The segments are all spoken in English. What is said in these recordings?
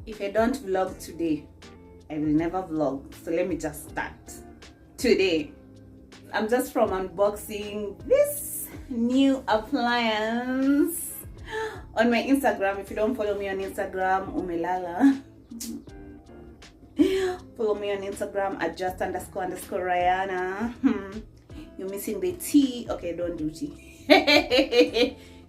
If I don't vlog today, I will never vlog. So let me just start today. I'm just from unboxing this new appliance on my Instagram. If you don't follow me on Instagram, umelala. Follow me on Instagram at just__Rihanna. You're missing the T. Okay, don't do T.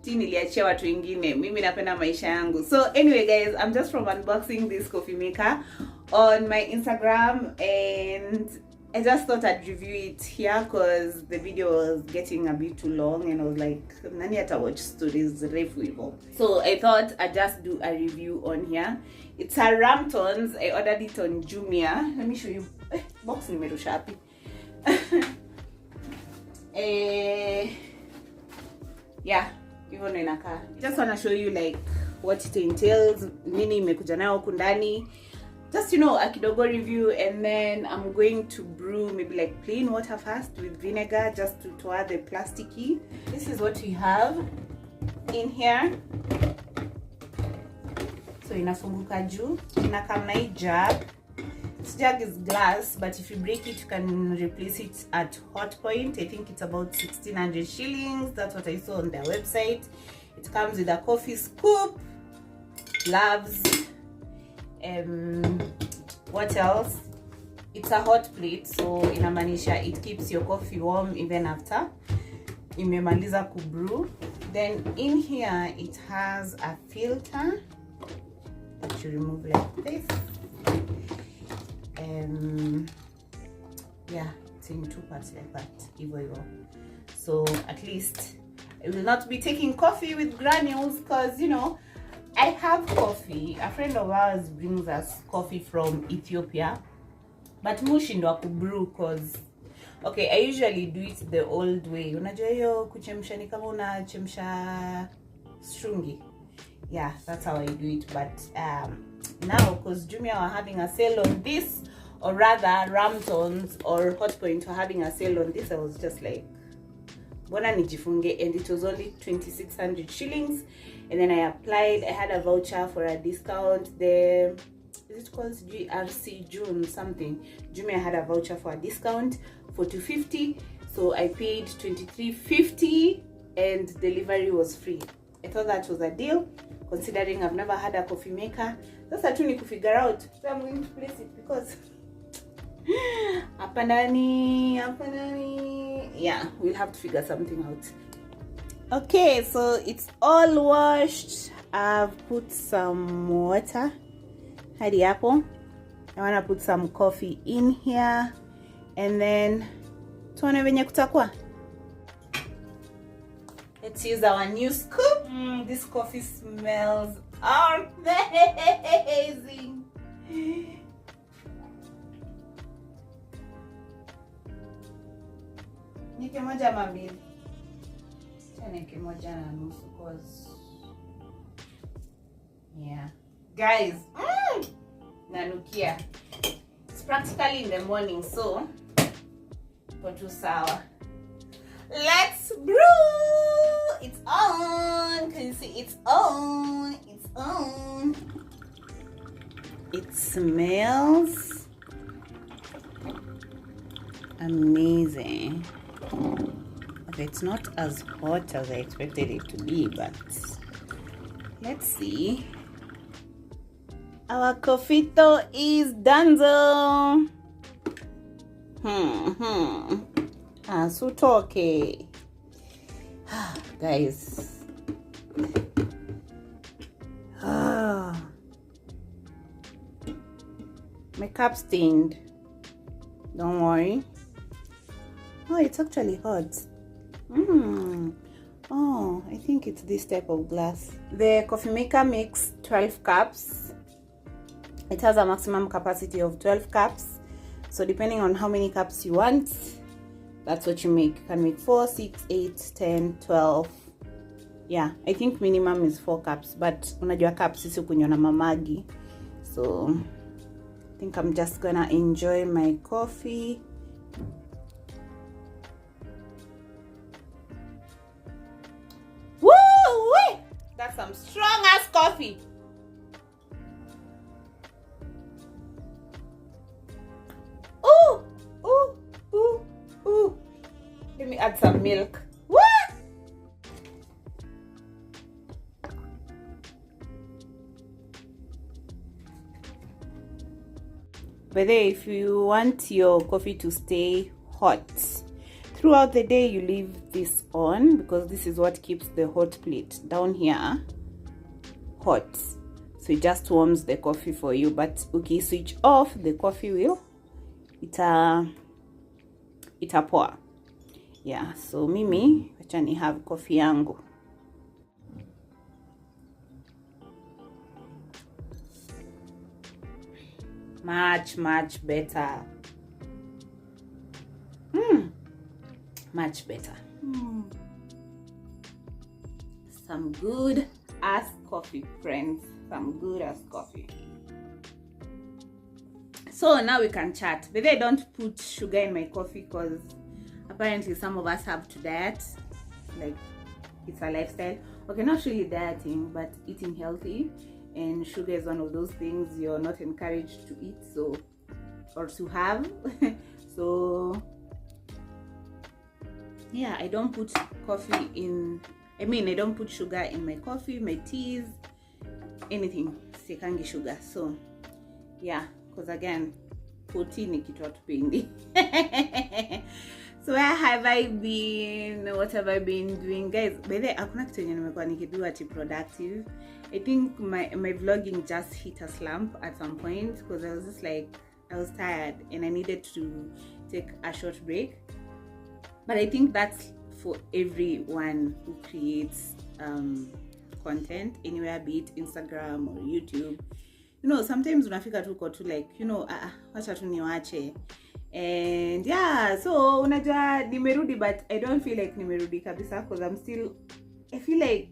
T niliachia watu wengine. Mimi napenda maisha yangu. So anyway guys, I'm just from unboxing this coffee maker on my Instagram, and I just thought I'd review it here because the video was getting a bit too long and I was like, nani ata watch stories refu hivo. So I thought I'd just do a review on here. It's a Ramtons. I ordered it on Jumia. Let me show you. Box nimerusha hapi. Yeah, even in a car. Just want to show you like what it entails, nini imekuja nayo huku ndani. Just, you know, a kidogo review, and then I'm going to brew maybe like plain water first with vinegar just to toa the plasticky. This is what we have in here. So inafunguka juu, inakam na hii jug. This jug is glass, but if you break it, you can replace it at hot point. I think it's about 1600 shillings. That's what I saw on their website. It comes with a coffee scoop, gloves. What else? It's a hot plate, so inamaanisha it keeps your coffee warm even after imemaliza kubrew. Then in here it has a filter that you remove like this. Yeah, it's in two parts like that. Evo. So at least I will not be taking coffee with granules, because you know I have coffee. A friend of ours brings us coffee from Ethiopia, but mushindwa kubrew because okay, I usually do it the old way. Unajua hiyo kuchemsha ni kama unachemsha strungi. Yeah, that's how I do it. But now, because Jumia were having a sale on this, or rather Ramtons or Hotpoint were having a sale on this, I was just like, bona nijifunge, and it was only 2600 shillings. And then I applied. I had a voucher for a discount. The is it called GRC June something? Jumia had a voucher for a discount for 250, so I paid 23.50 and delivery was free. I thought that was a deal, considering I've never had a coffee maker. That's a tune to figure out. So I'm going to place it because apandani. Yeah, we'll have to figure something out. Okay, so it's all washed. I've put some water. Hadi hapo. I want to put some coffee in here, and then tuone venye kutakwa. Let's use our new scoop. This coffee smells amazing. Nike moja mambili. Nike moja na nusu, cause yeah, guys, nanukia. It's practically in the morning, so got to sour. Let's brew. It's on. Can you see? It's on. It's on. It smells amazing. Okay, it's not as hot as I expected it to be, but let's see. Our coffeito is done. So okay. Guys. My cup stained. Don't worry. Oh, it's actually hot. Oh, I think it's this type of glass. The coffee maker makes 12 cups. It has a maximum capacity of 12 cups. So depending on how many cups you want, that's what you make. You can make 4, 6, 8, 10, 12. Yeah, I think minimum is 4 cups, but unajua cups sisi kunywa na mamagi. So I think I'm just gonna enjoy my coffee. Woo! That's some strong ass coffee. add some milk. What? But then if you want your coffee to stay hot throughout the day, you leave this on, because this is what keeps the hot plate down here hot. So it just warms the coffee for you. But okay, switch off, the coffee will ita pour. Yeah, so mimi wacha ni have coffee yangu. Much better. Much better. Some good ass coffee, friends. Some good ass coffee. So now we can chat. But I don't put sugar in my coffee because apparently some of us have to diet. Like, it's a lifestyle. Okay, not really dieting, but eating healthy. And sugar is one of those things you're not encouraged to eat, so, or to have. So yeah, I don't put coffee in, I don't put sugar in my coffee, my teas, anything. Sikangi sugar. So yeah, because again, protein ni kitu hatupendi. So where have I been? What have I been doing, guys? By the way, hakuna kitu yenye nimekuwa nikidu ati productive. I think my vlogging just hit a slump at some point because I was just like, I was tired and I needed to take a short break. But I think that's for everyone who creates content, anywhere, be it Instagram or YouTube. You know, sometimes unafika tu uko tu like, you know, wacha tu niwache. And yeah, so unajua nimerudi, but I don't feel like nimerudi kabisa because I feel like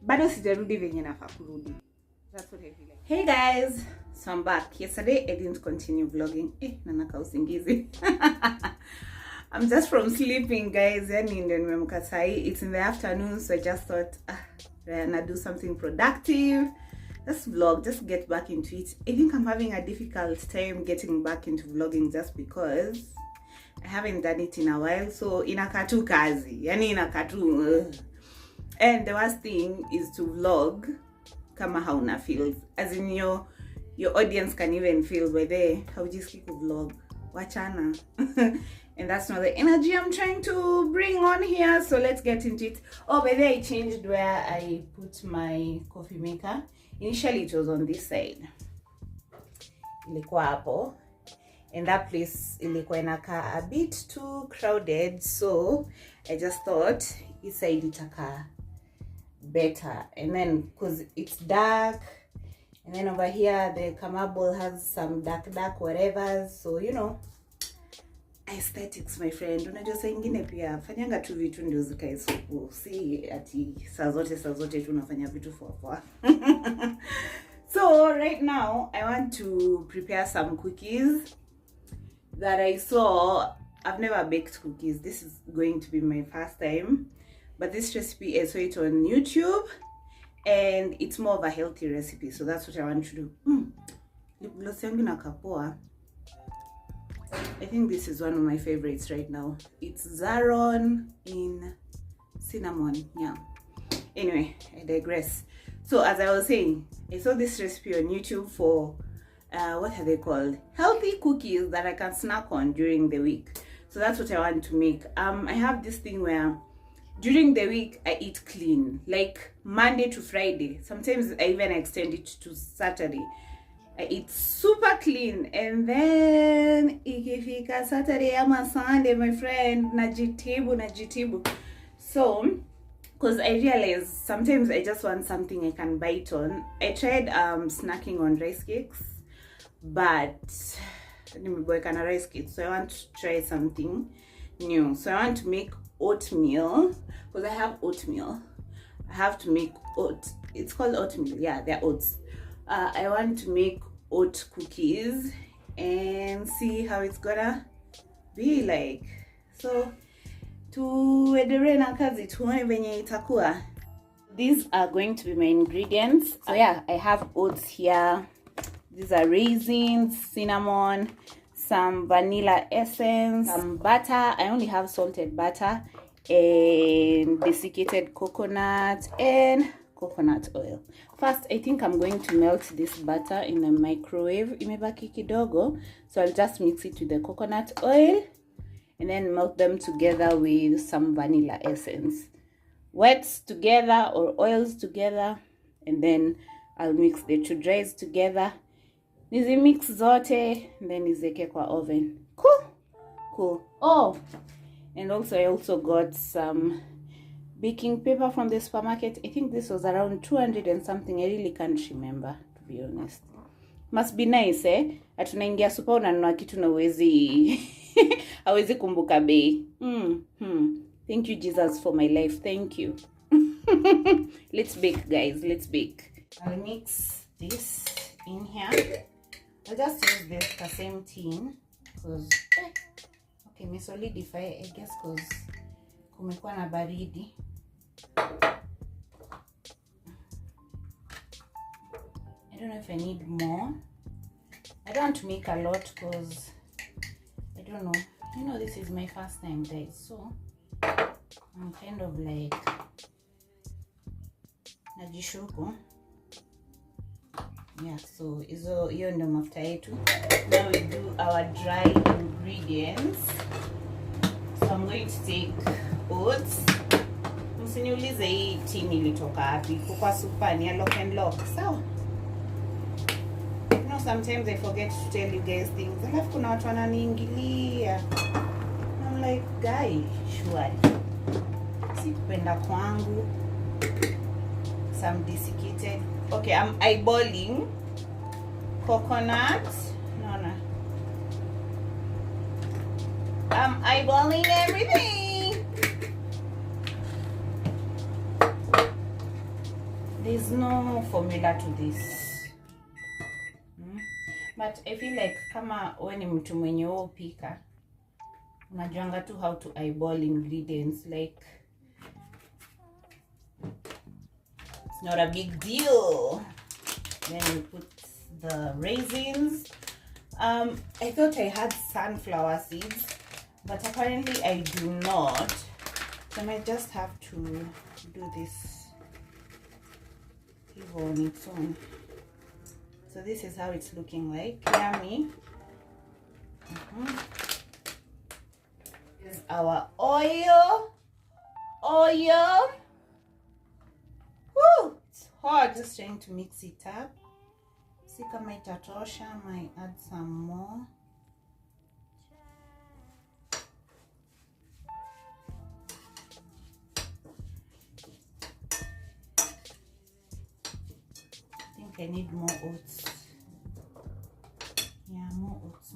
bado sijarudi venye nafaa kurudi. That's what I feel like. Hey guys, so I'm back. Yesterday I didn't continue vlogging. Nanaka usingizi. I'm just from sleeping, guys. It's in the afternoon, so I just thought I'm gonna do something productive. Let's vlog, just get back into it. I think I'm having a difficult time getting back into vlogging just because I haven't done it in a while. So inakatu kazi, yani inakatu. And the worst thing is to vlog kama hauna feels. As in your audience can even feel whether how just keep vlog. Wachana. And that's not the energy I'm trying to bring on here. So let's get into it. Oh, by the way, I changed where I put my coffee maker. Initially it was on this side. Ilikuwa hapo. And that place ilikuwa inakaa a bit too crowded. So I just thought this side itaka better. And then because it's dark, and then over here the kamabol has some dark whatever. So you know, aesthetics, my friend. Unajua saa ingine pia fanyanga tu vitu ndio zikae supu. Si ati saa zote tunafanya vitu for. So right now I want to prepare some cookies that I saw. I've never baked cookies. This is going to be my first time. But this recipe, I saw it on YouTube and it's more of a healthy recipe. So that's what I want to do. I think this is one of my favorites right now. It's Zaron in cinnamon. Yeah. Anyway, I digress. So as I was saying, I saw this recipe on YouTube for what are they called? Healthy cookies that I can snack on during the week. So that's what I want to make. I have this thing where during the week I eat clean, like Monday to Friday. Sometimes I even extend it to Saturday. I eat super clean, and then ikifika Saturday ama Sunday, my friend, najitibu. So because I realized sometimes I just want something I can bite on. I tried snacking on rice cakes, but nimeboeka na rice cakes, so I want to try something new. So I want to make oatmeal, because I have oatmeal. I have to make it's called oatmeal. Yeah, they're oats. I want to make oat cookies and see how it's gonna be like. So tuendelee na kazi tuone venye itakuwa. These are going to be my ingredients. So yeah, I have oats here. These are raisins, cinnamon, some vanilla essence, some butter. I only have salted butter, and desiccated coconut and coconut oil. First, I think I'm going to melt this butter in the microwave. Imebaki kidogo, so I'll just mix it with the coconut oil and then melt them together with some vanilla essence. Wets together or oils together, and then I'll mix the two dries together. Nizi mix zote, and then nizeke kwa oven. Cool. Oh, and also I also got some baking paper from the supermarket. I think this was around 200 and something. I really can't remember, to be honest. Must be nice, atunaingia super unanunua kitu na uwezi hawezi kumbuka bei. Thank you, Jesus, for my life. Thank you. Let's bake, guys. Let's bake. I'll mix this in here. I'll just use the same tin because okay, me solidify, I guess, because kumekuwa na baridi. I don't know if I need more. I don't want to make a lot because I don't know. You know, this is my first time, guys, so I'm kind of like najishuku. Yeah, so hiyo ndo mafuta yetu. Now we do our dry ingredients. So I'm going to take oats. Msiniulize hii tin ilitoka wapi. Kwa super ni lock and lock. So you know, sometimes I forget to tell you guys things. Alafu kuna watu wananiingilia. I'm like, guy, sure. Sikupenda kwangu. Some desiccated. Okay, I'm eyeballing coconut. No. I'm eyeballing everything. There's no formula to this. But I feel like kama wewe ni mtu mwenye upika, unajuanga tu how to eyeball ingredients, like it's not a big deal. Then we put the raisins. I thought I had sunflower seeds, but apparently I do not. So I might just have to do this on its own. So this is how it's looking like. Yummy. Here's our oil. Woo! It's hard just trying to mix it up. See kama itatosha, might add some more. I think I need more oats. Yeah, more oats.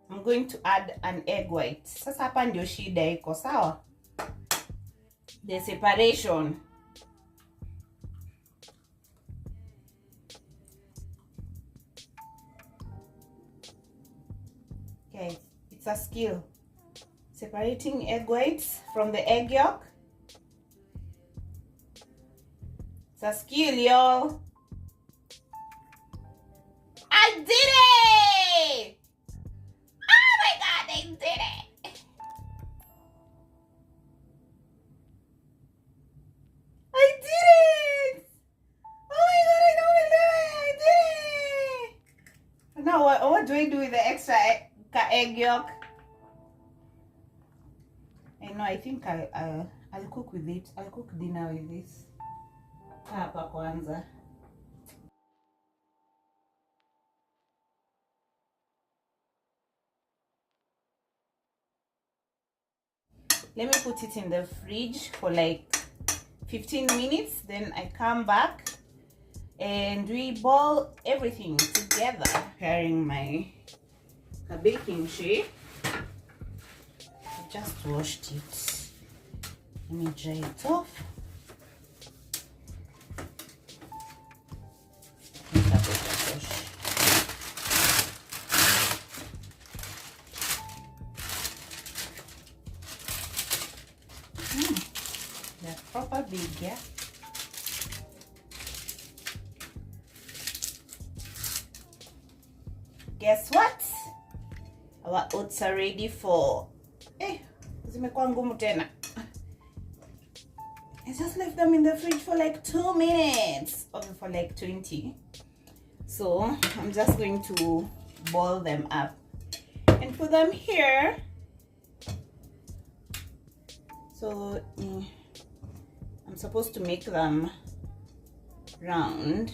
I'm going to add an egg white. Sasa hapa ndio shida iko, sawa? The separation. Okay, it's a skill. Separating egg whites from the egg yolk. It's a skill, y'all. I did it! Oh my God, I did it! I did it! Oh my God, I don't believe it! I did it! Now what do I do with the extra egg yolk? I know, I think I'll cook with it. I'll cook dinner with this. Hapa kwanza. Let me put it in the fridge for like 15 minutes. Then I come back and we boil everything together. Preparing my baking tray. I just washed it. Let me dry it off. They're proper big, yeah. guess what? Our oats are ready for zimekuwa ngumu tena. I just left them in the fridge for like 2 minutes or for like 20. So I'm just going to boil them up and put them here. So I'm supposed to make them round.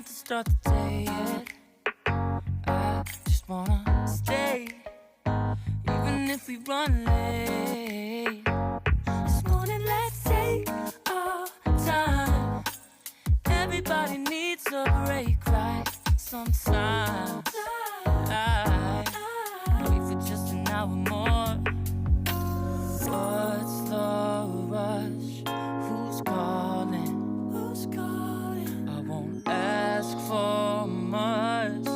Start the day yet. I just wanna stay, even if we run late. This morning, let's take our time. Everybody needs a break, right? Sometimes I wait for just an hour more. What's the rush? Who's calling? Who's calling? I won't ask for much.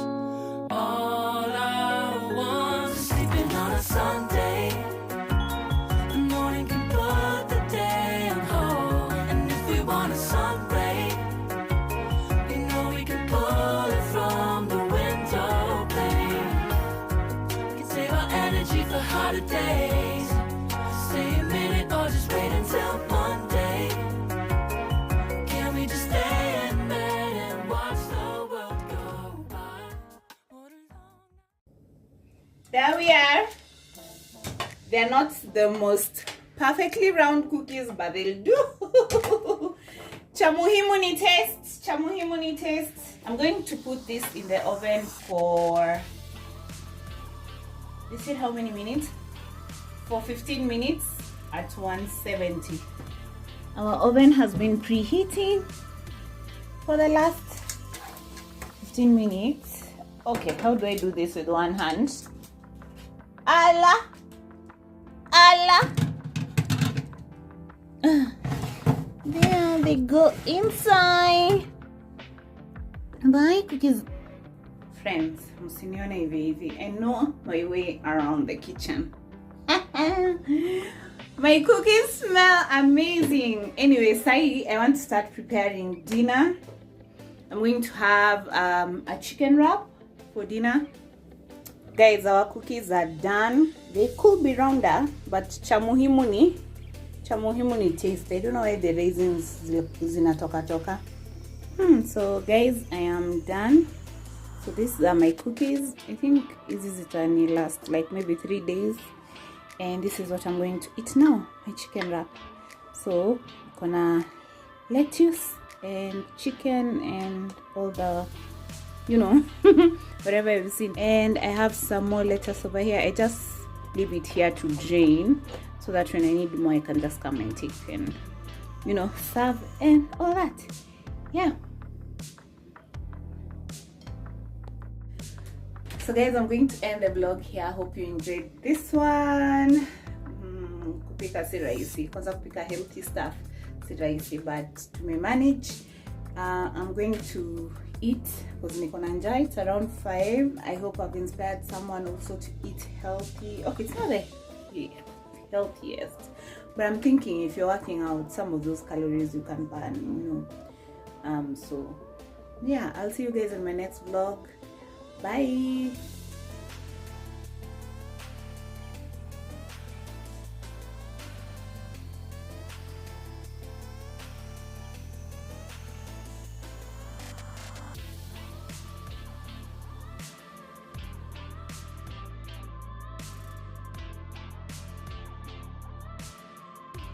All I want is sleeping on a Sunday. The morning can put the day on hold. And if we want a sun ray, we know we can pull it from the window pane. We can save our energy for harder days. Stay a minute or just wait until Monday. Can we just stay in bed and watch the world go by? There we are. They're not the most perfectly round cookies, but they'll do. Cha muhimu ni taste. Cha muhimu ni taste. I'm going to put this in the oven for, you said how many minutes? For 15 minutes at 170. Our oven has been preheating for the last 15 minutes. Okay, how do I do this with one hand? Allah! Allah! There they go inside. Bye, cookies. Friends, msinione hivi hivi. I know my way around the kitchen. My cookies smell amazing. Anyway, Sai, I want to start preparing dinner. I'm going to have a chicken wrap for dinner. Guys, our cookies are done. They could be rounder, but chamuhimu ni taste. I don't know why the raisins zinatoka toka. So guys, I am done. So these are my cookies. I think this is going to last like maybe 3 days. And this is what I'm going to eat now, my chicken wrap. So gonna lettuce and chicken and all the, you know, whatever you've seen. And I have some more lettuce over here. I just leave it here to drain so that when I need more I can just come and take and, you know, serve and all that. Yeah. So guys, I'm going to end the vlog here. I hope you enjoyed this one. Kupika si rahisi. Kwanza kupika healthy stuff si rahisi, but to manage. I'm going to eat because niko na njaa. It's around 5. I hope I've inspired someone also to eat healthy. Okay, it's not the healthiest, but I'm thinking if you're working out, some of those calories you can burn, you know. So yeah, I'll see you guys in my next vlog. Bye.